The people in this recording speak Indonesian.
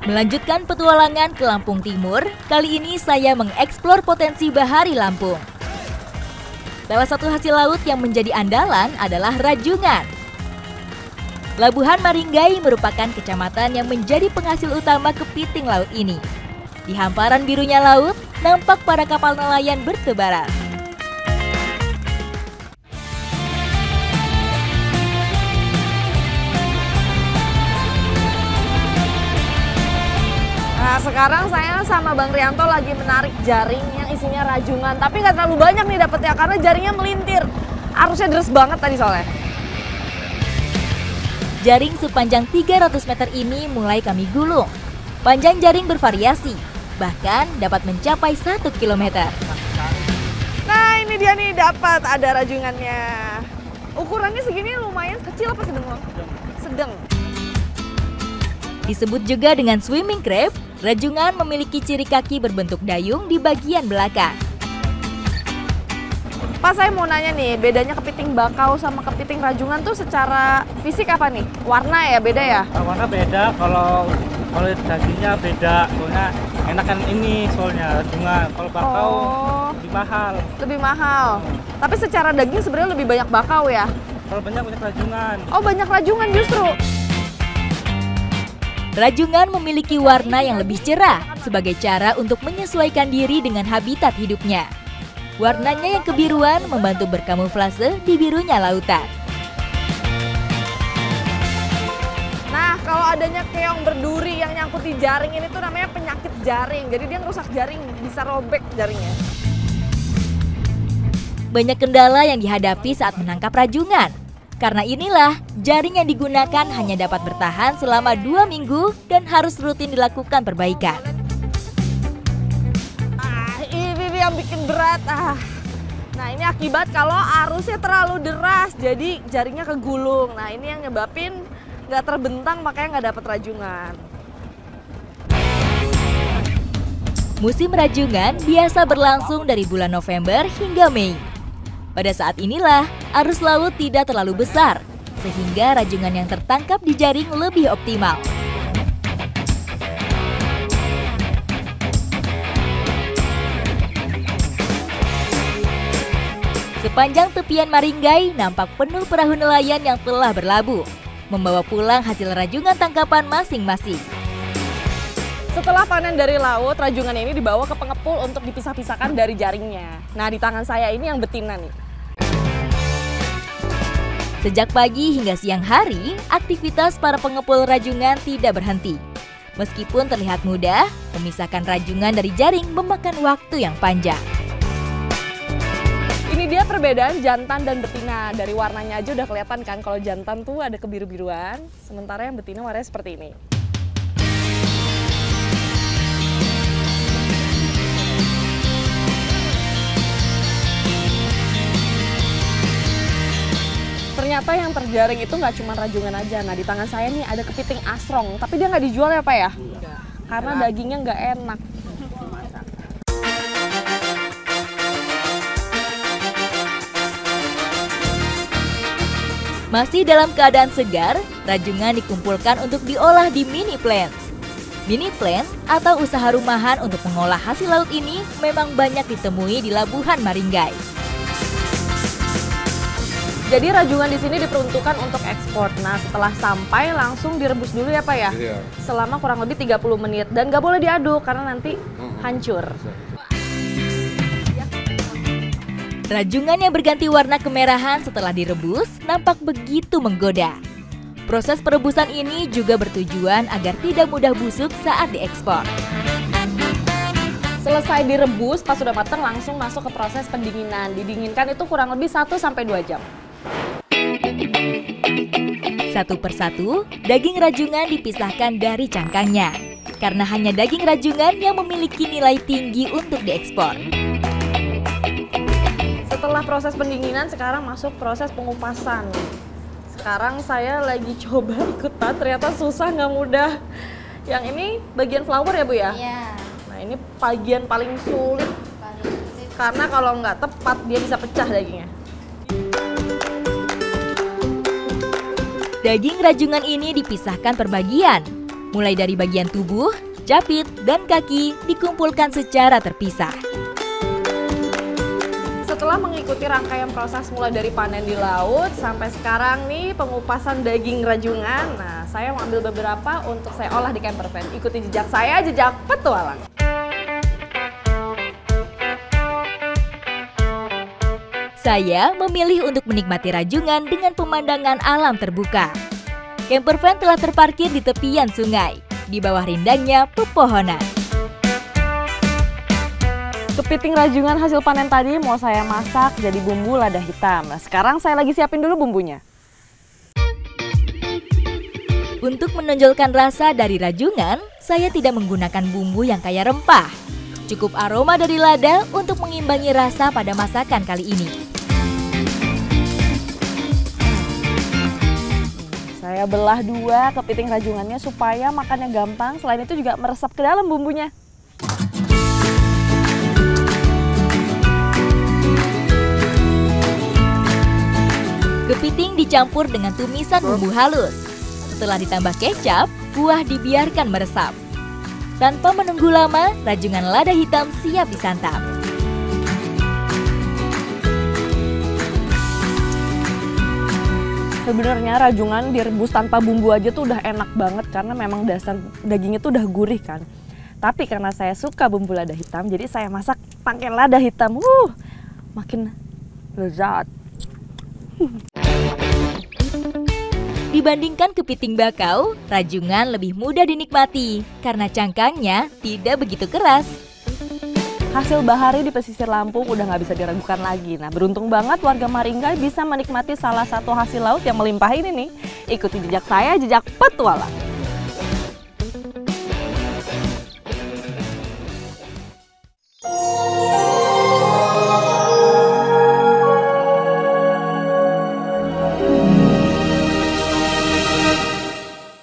Melanjutkan petualangan ke Lampung Timur, kali ini saya mengeksplor potensi bahari Lampung. Salah satu hasil laut yang menjadi andalan adalah rajungan. Labuhan Maringgai merupakan kecamatan yang menjadi penghasil utama kepiting laut ini. Di hamparan birunya laut, nampak para kapal nelayan bertebaran. Nah, sekarang saya sama Bang Rianto lagi menarik jaring yang isinya rajungan. Tapi nggak terlalu banyak nih dapetnya karena jaringnya melintir. Arusnya deras banget tadi soalnya. Jaring sepanjang 300 meter ini mulai kami gulung. Panjang jaring bervariasi, bahkan dapat mencapai 1 kilometer. Nah, ini dia nih, dapat ada rajungannya. Ukurannya segini lumayan kecil apa sedang? Sedang. Disebut juga dengan swimming crab, rajungan memiliki ciri kaki berbentuk dayung di bagian belakang. Pak, saya mau nanya nih, bedanya kepiting bakau sama kepiting rajungan tuh secara fisik apa nih? Warna ya, beda ya? Warna beda, kalau dagingnya beda, soalnya enakan ini soalnya rajungan. Kalau bakau lebih mahal. Lebih mahal. Tapi secara daging sebenarnya lebih banyak bakau ya? Kalau banyak rajungan. Oh, banyak rajungan justru. Rajungan memiliki warna yang lebih cerah sebagai cara untuk menyesuaikan diri dengan habitat hidupnya. Warnanya yang kebiruan membantu berkamuflase di birunya lautan. Nah, kalau adanya keong berduri yang nyangkut di jaring ini tuh namanya penyakit jaring. Jadi dia ngerusak jaring, bisa robek jaringnya. Banyak kendala yang dihadapi saat menangkap rajungan. Karena inilah, jaring yang digunakan hanya dapat bertahan selama 2 minggu dan harus rutin dilakukan perbaikan. Ini dia yang bikin berat. Nah, ini akibat kalau arusnya terlalu deras, jadi jaringnya kegulung. Nah, ini yang nyebabin nggak terbentang, makanya nggak dapat rajungan. Musim rajungan biasa berlangsung dari bulan November hingga Mei. Pada saat inilah, arus laut tidak terlalu besar, sehingga rajungan yang tertangkap di jaring lebih optimal. Sepanjang tepian Maringgai nampak penuh perahu nelayan yang telah berlabuh, membawa pulang hasil rajungan tangkapan masing-masing. Setelah panen dari laut, rajungan ini dibawa ke pengepul untuk dipisah-pisahkan dari jaringnya. Nah, di tangan saya ini yang betina nih. Sejak pagi hingga siang hari, aktivitas para pengepul rajungan tidak berhenti. Meskipun terlihat mudah, memisahkan rajungan dari jaring memakan waktu yang panjang. Ini dia perbedaan jantan dan betina. Dari warnanya aja udah kelihatan kan kalau jantan tuh ada kebiru-biruan, sementara yang betina warnanya seperti ini. Ternyata yang terjaring itu nggak cuma rajungan aja. Nah, di tangan saya nih ada kepiting asrong, tapi dia nggak dijual ya Pak ya? Karena dagingnya nggak enak. Masih dalam keadaan segar, rajungan dikumpulkan untuk diolah di mini plant. Mini plant atau usaha rumahan untuk mengolah hasil laut ini memang banyak ditemui di Labuhan Maringgai. Jadi rajungan di sini diperuntukkan untuk ekspor. Nah, setelah sampai langsung direbus dulu ya Pak ya? Iya. Selama kurang lebih 30 menit. Dan nggak boleh diaduk karena nanti hancur. Rajungan yang berganti warna kemerahan setelah direbus nampak begitu menggoda. Proses perebusan ini juga bertujuan agar tidak mudah busuk saat diekspor. Selesai direbus, pas sudah matang langsung masuk ke proses pendinginan. Didinginkan itu kurang lebih 1-2 jam. Satu persatu, daging rajungan dipisahkan dari cangkangnya. Karena hanya daging rajungan yang memiliki nilai tinggi untuk diekspor. Setelah proses pendinginan, sekarang masuk proses pengupasan. Sekarang saya lagi coba ikutan, ternyata susah, nggak mudah. Yang ini bagian flower ya Bu ya? Iya. Nah, ini bagian paling sulit. Karena kalau nggak tepat, dia bisa pecah dagingnya. Daging rajungan ini dipisahkan per bagian. Mulai dari bagian tubuh, capit, dan kaki dikumpulkan secara terpisah. Setelah mengikuti rangkaian proses mulai dari panen di laut sampai sekarang nih pengupasan daging rajungan. Nah, saya mengambil beberapa untuk saya olah di Camper Van. Ikuti jejak saya, jejak petualang. Saya memilih untuk menikmati rajungan dengan pemandangan alam terbuka. Camper van telah terparkir di tepian sungai, di bawah rindangnya pepohonan. Kepiting rajungan hasil panen tadi mau saya masak jadi bumbu lada hitam. Nah, sekarang saya lagi siapin dulu bumbunya. Untuk menonjolkan rasa dari rajungan, saya tidak menggunakan bumbu yang kaya rempah. Cukup aroma dari lada untuk mengimbangi rasa pada masakan kali ini. Saya belah dua kepiting rajungannya supaya makannya gampang. Selain itu juga meresap ke dalam bumbunya. Kepiting dicampur dengan tumisan bumbu halus. Setelah ditambah kecap, kuah dibiarkan meresap. Tanpa menunggu lama, rajungan lada hitam siap disantap. Sebenarnya rajungan direbus tanpa bumbu aja tuh udah enak banget karena memang dasar dagingnya tuh udah gurih kan. Tapi karena saya suka bumbu lada hitam, jadi saya masak pakai lada hitam. Makin lezat. Dibandingkan kepiting bakau, rajungan lebih mudah dinikmati karena cangkangnya tidak begitu keras. Hasil bahari di pesisir Lampung udah nggak bisa diragukan lagi. Nah, beruntung banget warga Maringgai bisa menikmati salah satu hasil laut yang melimpah ini nih. Ikuti jejak saya, jejak petualang.